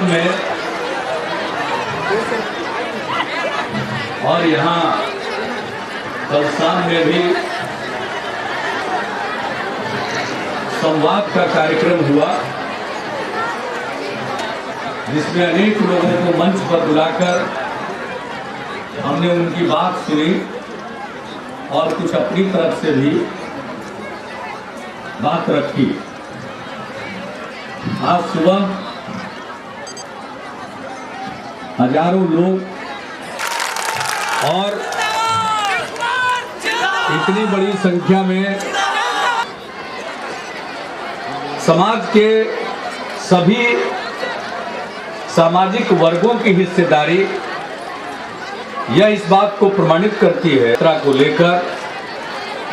क्रम में और यहाँ कल शाम में भी संवाद का कार्यक्रम हुआ, जिसमें अनेक लोगों को मंच पर बुलाकर हमने उनकी बात सुनी और कुछ अपनी तरफ से भी बात रखी। आज सुबह हजारों लोग और इतनी बड़ी संख्या में समाज के सभी सामाजिक वर्गों की हिस्सेदारी यह इस बात को प्रमाणित करती है। यात्रा को लेकर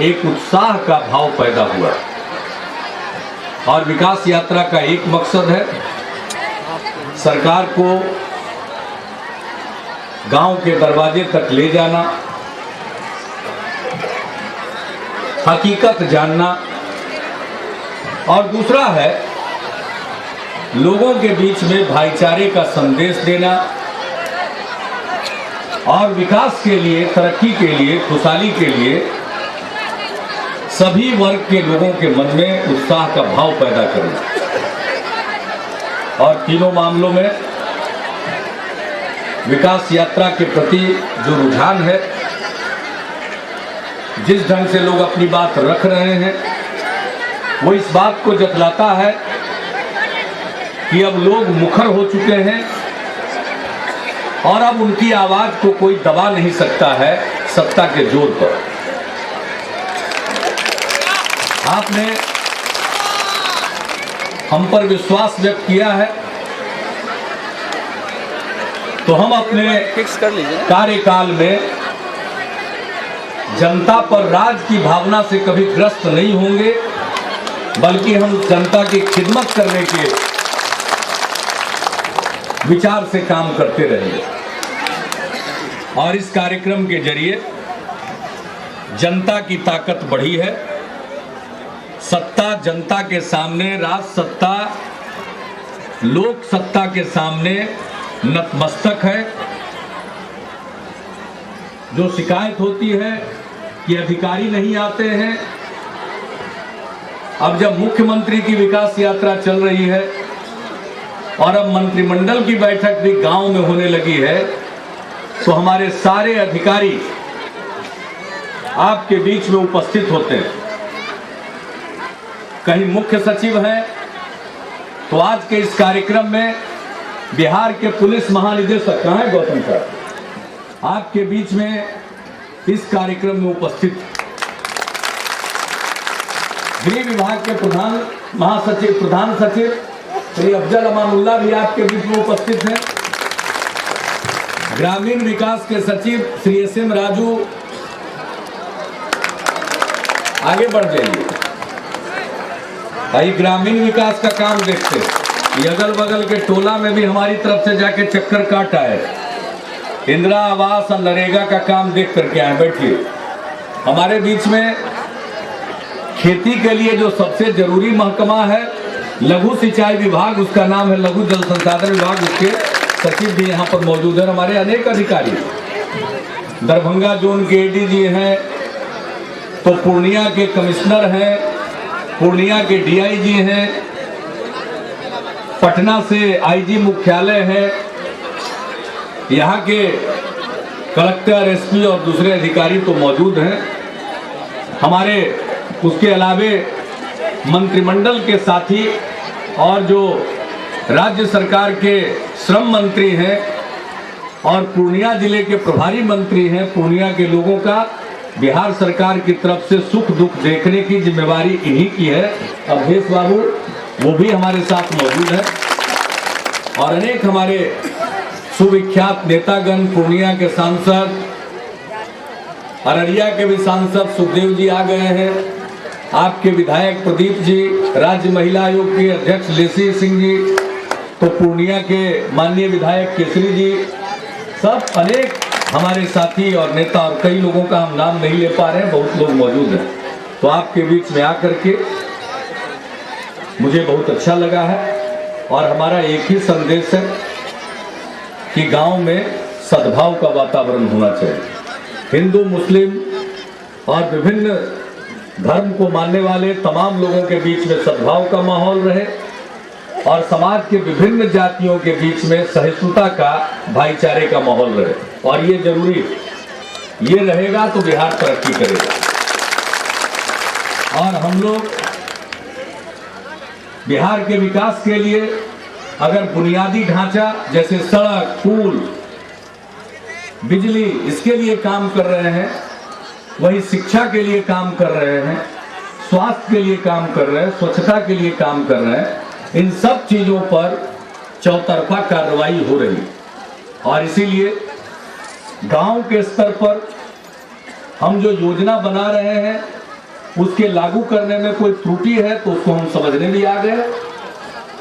एक उत्साह का भाव पैदा हुआ और विकास यात्रा का एक मकसद है सरकार को गांव के दरवाजे तक ले जाना, हकीकत जानना, और दूसरा है लोगों के बीच में भाईचारे का संदेश देना और विकास के लिए, तरक्की के लिए, खुशहाली के लिए सभी वर्ग के लोगों के मन में उत्साह का भाव पैदा करना। और तीनों मामलों में विकास यात्रा के प्रति जो रुझान है, जिस ढंग से लोग अपनी बात रख रहे हैं, वो इस बात को जतलाता है कि अब लोग मुखर हो चुके हैं और अब उनकी आवाज को कोई दबा नहीं सकता है सत्ता के जोर पर। आपने हम पर विश्वास व्यक्त किया है तो हम अपने कार्यकाल में जनता पर राज की भावना से कभी ग्रस्त नहीं होंगे, बल्कि हम जनता की खिदमत करने के विचार से काम करते रहेंगे। और इस कार्यक्रम के जरिए जनता की ताकत बढ़ी है। सत्ता जनता के सामने, राज सत्ता लोक सत्ता के सामने नतमस्तक है। जो शिकायत होती है कि अधिकारी नहीं आते हैं, अब जब मुख्यमंत्री की विकास यात्रा चल रही है और अब मंत्रिमंडल की बैठक भी गांव में होने लगी है, तो हमारे सारे अधिकारी आपके बीच में उपस्थित होते हैं। कहीं मुख्य सचिव हैं तो आज के इस कार्यक्रम में बिहार के पुलिस महानिदेशक कहाँ है गौतम सर, आपके बीच में इस कार्यक्रम में उपस्थित। गृह विभाग के प्रधान सचिव श्री अफजल अमानुल्लाह भी आपके बीच में उपस्थित हैं। ग्रामीण विकास के सचिव श्री एस.एम. राजू, आगे बढ़ जाइए भाई, ग्रामीण विकास का काम देखते हैं। ये अगल बगल के टोला में भी हमारी तरफ से जाके चक्कर काट आए, इंदिरा आवास और नरेगा का काम देख करके आए। बैठिए। हमारे बीच में खेती के लिए जो सबसे जरूरी महकमा है लघु सिंचाई विभाग, उसका नाम है लघु जल संसाधन विभाग, उसके सचिव भी यहाँ पर मौजूद है। हमारे अनेक अधिकारी दरभंगा जोन के एडीजी हैं, तो पूर्णिया के कमिश्नर हैं, पूर्णिया के डीआईजी हैं, पटना से आईजी मुख्यालय है, यहाँ के कलेक्टर, एसपी और दूसरे अधिकारी तो मौजूद हैं। हमारे उसके अलावे मंत्रिमंडल के साथी और जो राज्य सरकार के श्रम मंत्री हैं और पूर्णिया जिले के प्रभारी मंत्री हैं, पूर्णिया के लोगों का बिहार सरकार की तरफ से सुख दुख देखने की जिम्मेवारी इन्हीं की है। अवधेश बाबू वो भी हमारे साथ मौजूद है और अनेक हमारे सुविख्यात नेतागण, पूर्णिया के सांसद, अररिया के भी सांसद सुखदेव जी आ गए हैं, आपके विधायक प्रदीप जी, राज्य महिला आयोग के अध्यक्ष लेसी सिंह जी, तो पूर्णिया के माननीय विधायक केसरी जी, सब अनेक हमारे साथी और नेता और कई लोगों का हम नाम नहीं ले पा रहे हैं, बहुत लोग मौजूद हैं। तो आपके बीच में आकर के मुझे बहुत अच्छा लगा है और हमारा एक ही संदेश है कि गांव में सद्भाव का वातावरण होना चाहिए। हिंदू, मुस्लिम और विभिन्न धर्म को मानने वाले तमाम लोगों के बीच में सद्भाव का माहौल रहे और समाज के विभिन्न जातियों के बीच में सहिष्णुता का, भाईचारे का माहौल रहे। और ये जरूरी, ये रहेगा तो बिहार तरक्की करेगा। और हम लोग बिहार के विकास के लिए अगर बुनियादी ढांचा जैसे सड़क, पुल, बिजली, इसके लिए काम कर रहे हैं, वही शिक्षा के लिए काम कर रहे हैं, स्वास्थ्य के लिए काम कर रहे हैं, स्वच्छता के लिए काम कर रहे हैं, इन सब चीजों पर चौतरफा कार्रवाई हो रही। और इसीलिए गांव के स्तर पर हम जो योजना बना रहे हैं उसके लागू करने में कोई त्रुटि है तो उसको हम समझने भी आ गए।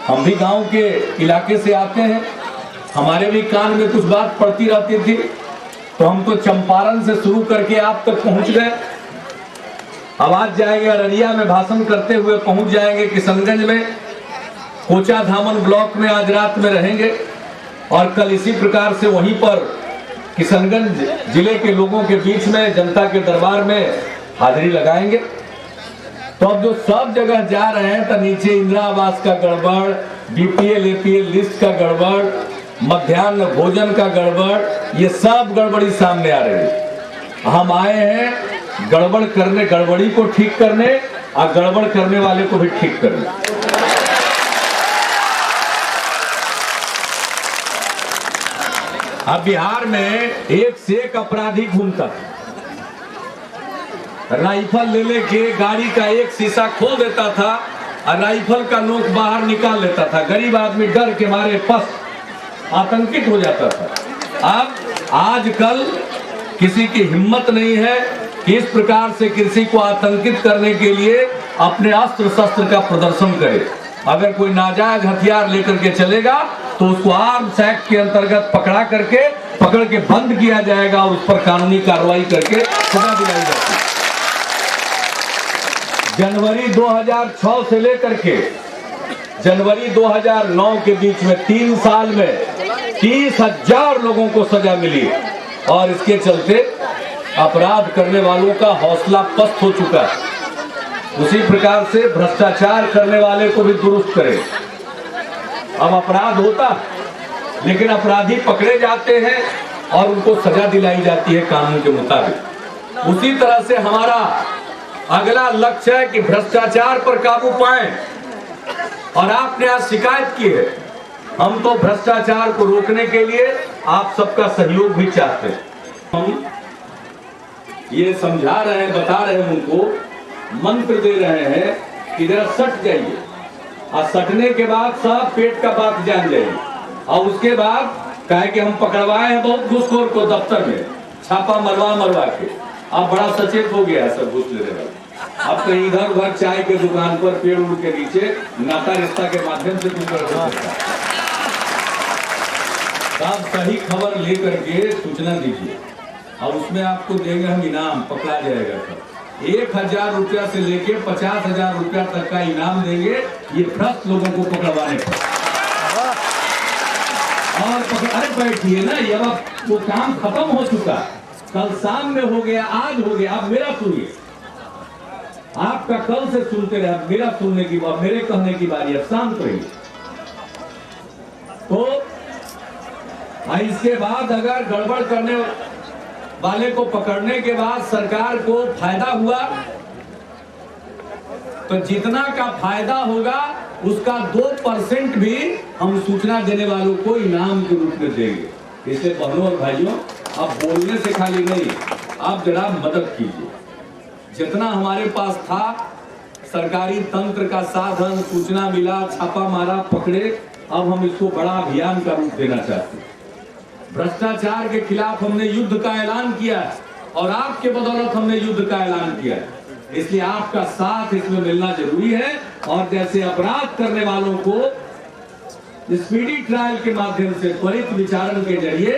हम भी गांव के इलाके से आते हैं, हमारे भी कान में कुछ बात पड़ती रहती थी, तो हम तो चंपारण से शुरू करके आप तक पहुंच गए। अब आज जाएंगे अररिया में भाषण करते हुए पहुंच जाएंगे किशनगंज में, कोचा धामन ब्लॉक में आज रात में रहेंगे और कल इसी प्रकार से वहीं पर किशनगंज जिले के लोगों के बीच में जनता के दरबार में हाजिरी लगाएंगे। तो अब जो सब जगह जा रहे हैं तो नीचे इंदिरा आवास का गड़बड़, बीपीएल एपीएल लिस्ट का गड़बड़, मध्याह्न भोजन का गड़बड़, ये सब गड़बड़ी सामने आ रही है। हम आए हैं गड़बड़ करने, गड़बड़ी को ठीक करने और गड़बड़ करने वाले को भी ठीक करने। अब बिहार में एक से एक अपराधी घूमता था, राइफल ले लेके गाड़ी का एक शीशा खोल देता था और राइफल का नोक बाहर निकाल लेता था। गरीब आदमी डर के मारे पस आतंकित हो जाता था। अब आजकल किसी की हिम्मत नहीं है कि इस प्रकार से किसी को आतंकित करने के लिए अपने अस्त्र शस्त्र का प्रदर्शन करे। अगर कोई नाजायज हथियार लेकर के चलेगा तो उसको आर्म्स एक्ट के अंतर्गत पकड़ के बंद किया जाएगा और उस पर कानूनी कार्रवाई करके सजा दिलाई जाती है। जनवरी 2006 से लेकर के जनवरी 2009 के बीच में 3 साल में 30,000 लोगों को सजा मिली और इसके चलते अपराध करने वालों का हौसला पस्त हो चुका है। उसी प्रकार से भ्रष्टाचार करने वाले को भी दुरुस्त करें। अब अपराध होता लेकिन अपराधी पकड़े जाते हैं और उनको सजा दिलाई जाती है कानून के मुताबिक। उसी तरह से हमारा अगला लक्ष्य है कि भ्रष्टाचार पर काबू पाएं। और आपने आज शिकायत की है, हम तो भ्रष्टाचार को रोकने के लिए आप सबका सहयोग भी चाहते हैं। हम ये समझा रहे हैं, बता रहे हैं, उनको मंत्र दे रहे हैं कि जरा सट जाइए और सटने के बाद सब पेट का बात जान जाइए। और उसके बाद कहे कि हम पकड़वाए हैं बहुत घूसखोर को दफ्तर में, छापा मरवा के। आप बड़ा सचेत हो गया सब घूस लेने वाले। अब कहीं इधर उधर चाय के दुकान पर पेड़ उड़ के नीचे नाता रिश्ता के माध्यम से कुछ कर सकता है। आप सही खबर लेकर के सूचना दीजिए और उसमें आपको देंगे हम इनाम, पकड़ा जाएगा सब। 1,000 रुपया से लेके 50,000 रुपया तक का इनाम देंगे ये भ्रष्ट लोगों को पकड़वाने पर। और अरे बैठिए ना, ये अब वो काम खत्म हो चुका, कल शाम में हो गया, आज हो गया। आप मेरा सुनिए, आपका कल से सुनते रहे, मेरा सुनने की बात, मेरे कहने की बारी। अब शांत रहिए। तो इसके बाद अगर गड़बड़ करने वाले को पकड़ने के बाद सरकार को फायदा हुआ तो जितना का फायदा होगा उसका 2% भी हम सूचना देने वालों को इनाम के रूप में देंगे। इसलिए बहनों और भाइयों, आप बोलने से खाली नहीं, आप जरा मदद कीजिए। जितना हमारे पास था सरकारी तंत्र का साधन, सूचना मिला, छापा मारा, पकड़े, अब हम इसको बड़ा अभियान का रूप देना चाहते हैं। भ्रष्टाचार के खिलाफ हमने युद्ध का ऐलान किया है और आपके बदौलत हमने युद्ध का ऐलान किया है। इसलिए आपका साथ इसमें मिलना जरूरी है। और जैसे अपराध करने वालों को स्पीडी ट्रायल के माध्यम से त्वरित विचारण के जरिए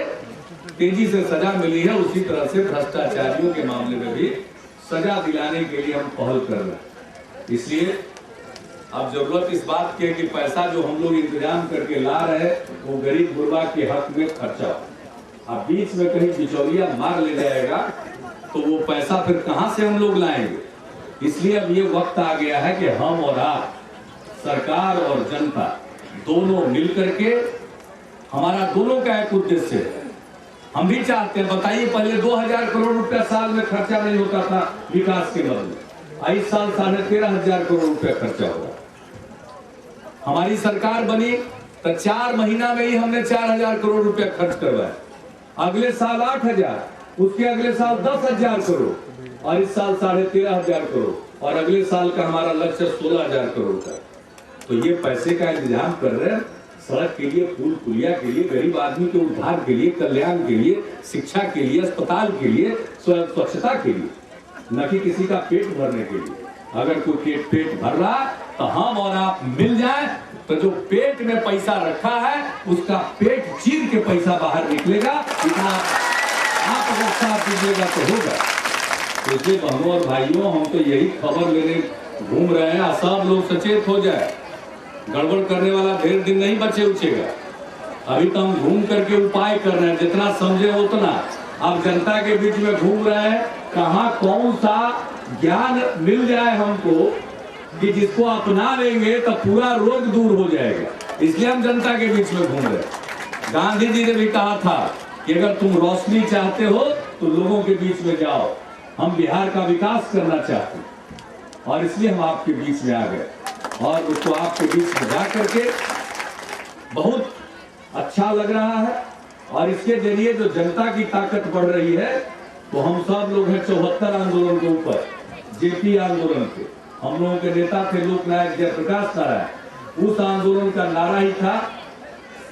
तेजी से सजा मिली है, उसी तरह से भ्रष्टाचारियों के मामले में भी सजा दिलाने के लिए हम पहल कर रहे हैं। इसलिए अब जरूरत इस बात की है कि पैसा जो हम लोग इंतजाम करके ला रहे हैं वो गरीब गुरबा के हक में खर्चा हो। अब बीच में कहीं बिचौलिया मार ले जाएगा तो वो पैसा फिर कहां से हम लोग लाएंगे। इसलिए अब ये वक्त आ गया है कि हम और आप, सरकार और जनता दोनों मिलकर के, हमारा दोनों का एक उद्देश्य है। हम भी चाहते हैं, बताइए पहले 2000 करोड़ रुपया साल में खर्चा नहीं होता था विकास के मद में, इस साल 13,500 करोड़ रुपया खर्चा होगा। हमारी सरकार बनी तो 4 महीना में ही हमने 4000 करोड़ रुपया खर्च करवाया, अगले साल 8000, उसके अगले साल 10,000 करोड़ और इस साल 13,500 करोड़ और अगले साल का हमारा लक्ष्य 16,000 करोड़ का। तो ये पैसे का इंतजाम कर रहे हैं सड़क के लिए, पुल पुलिया के लिए, गरीब आदमी के उद्धार के लिए, कल्याण के लिए, शिक्षा के लिए, अस्पताल के लिए, स्वच्छता के लिए, न कि किसी का पेट भरने के लिए। अगर कोई पेट भर रहा तो हम और आप मिल जाए तो जो पेट में पैसा रखा है उसका पेट चीर के पैसा बाहर निकलेगा। इतना आप अगर साथ दीजिएगा तो होगा। तो इसलिए बहनों और भाइयों, हम तो यही खबर लेने घूम रहे हैं, सब लोग सचेत हो जाए। गड़बड़ करने वाला ढेर दिन नहीं बचे उचेगा। अभी तो हम घूम करके उपाय कर रहे हैं, जितना समझे उतना। अब जनता के बीच में घूम रहे हैं, कहाँ कौन सा ज्ञान मिल जाए हमको कि जिसको अपना लेंगे तो पूरा रोग दूर हो जाएगा। इसलिए हम जनता के बीच में घूम रहे हैं। गांधी जी ने भी कहा था कि अगर तुम रोशनी चाहते हो तो लोगों के बीच में जाओ। हम बिहार का विकास करना चाहते हैं और इसलिए हम आपके बीच में आ गए और उसको आपके बीच में जा करके बहुत अच्छा लग रहा है। और इसके जरिए जो जनता की ताकत बढ़ रही है, तो हम सब लोग हैं 74 आंदोलन के ऊपर, जेपी आंदोलन के। हम लोगों के नेता थे लोकनायक जयप्रकाश नारायण। उस आंदोलन का नारा ही था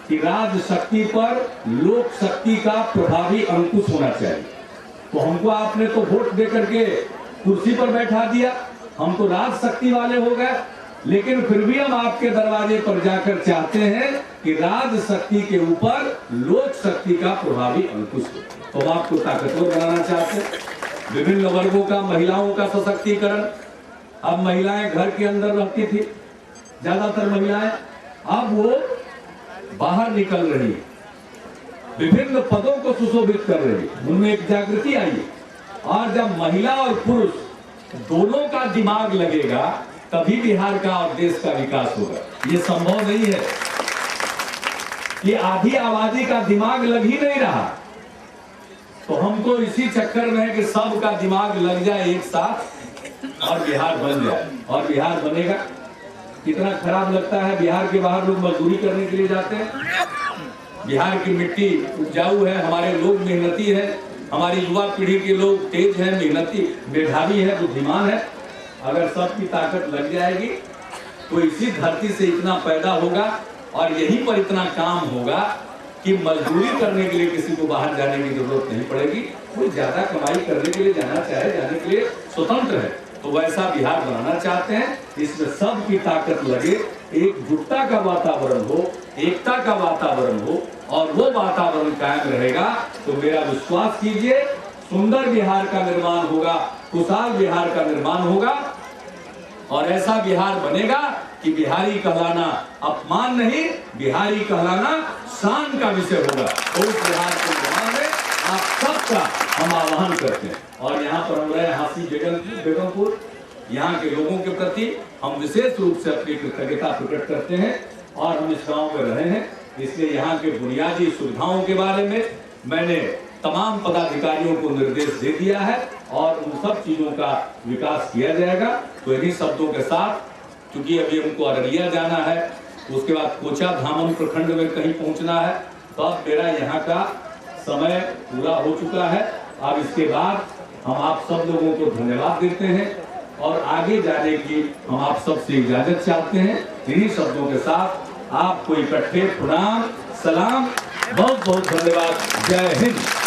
कि राज शक्ति पर लोक शक्ति का प्रभावी अंकुश होना चाहिए। तो हमको आपने तो वोट दे करके कुर्सी पर बैठा दिया, हम तो राज शक्ति वाले हो गए, लेकिन फिर भी हम आपके दरवाजे पर जाकर चाहते हैं कि राज शक्ति के ऊपर लोक शक्ति का प्रभावी अंकुश हो। तो हम आपको ताकतवर बनाना चाहते हैं। विभिन्न वर्गों का, महिलाओं का सशक्तिकरण। अब महिलाएं घर के अंदर रहती थी, ज्यादातर महिलाएं, अब वो बाहर निकल रही, विभिन्न पदों को सुशोभित कर रही, उनमें एक जागृति आई। और जब महिला और पुरुष दोनों का दिमाग लगेगा तभी बिहार का और देश का विकास होगा। ये संभव नहीं है कि आधी आबादी का दिमाग लग ही नहीं रहा। तो हमको इसी चक्कर में है कि सबका दिमाग लग जाए एक साथ और बिहार बन जाए। और बिहार बनेगा। कितना खराब लगता है, बिहार के बाहर लोग मजदूरी करने के लिए जाते हैं। बिहार की मिट्टी उपजाऊ है, हमारे लोग मेहनती है, हमारी युवा पीढ़ी के लोग तेज है, मेहनती, मेधावी है, बुद्धिमान है। अगर सबकी ताकत लग जाएगी तो इसी धरती से इतना पैदा होगा और यहीं पर इतना काम होगा कि मजदूरी करने के लिए किसी को बाहर जाने की जरूरत नहीं पड़ेगी। कोई ज्यादा कमाई करने के लिए जाना चाहे, जाने के लिए स्वतंत्र है। तो वैसा बिहार बनाना चाहते हैं, इसमें सबकी ताकत लगे, एकजुटता का वातावरण हो, एकता का वातावरण हो, और वो वातावरण कायम रहेगा तो मेरा विश्वास कीजिए सुंदर बिहार का निर्माण होगा, खुशहाल बिहार का निर्माण होगा। और ऐसा बिहार बनेगा कि बिहारी कहलाना अपमान नहीं, बिहारी कहलाना शान का विषय होगा। तो उस बिहार के निर्माण में आप सबका हम आह्वान करते हैं। और यहाँ पर हम रहे हांसी बेगमपुर, यहाँ के लोगों के प्रति हम विशेष रूप से अपनी कृतज्ञता प्रकट करते हैं। और हम इस गांव में रहे हैं, इसलिए यहाँ के बुनियादी सुविधाओं के बारे में मैंने तमाम पदाधिकारियों को निर्देश दे दिया है और उन सब चीजों का विकास किया जाएगा। तो इन्हीं शब्दों के साथ, क्योंकि अभी हमको अररिया जाना है, उसके बाद कोचा धामन प्रखंड में कहीं पहुंचना है, तो अब मेरा यहाँ का समय पूरा हो चुका है। अब इसके बाद हम आप सब लोगों को धन्यवाद देते हैं और आगे जाने की हम आप सबसे इजाजत चाहते हैं। इन्हीं शब्दों के साथ आपको इकट्ठे प्रणाम, सलाम, बहुत बहुत धन्यवाद। जय हिंद।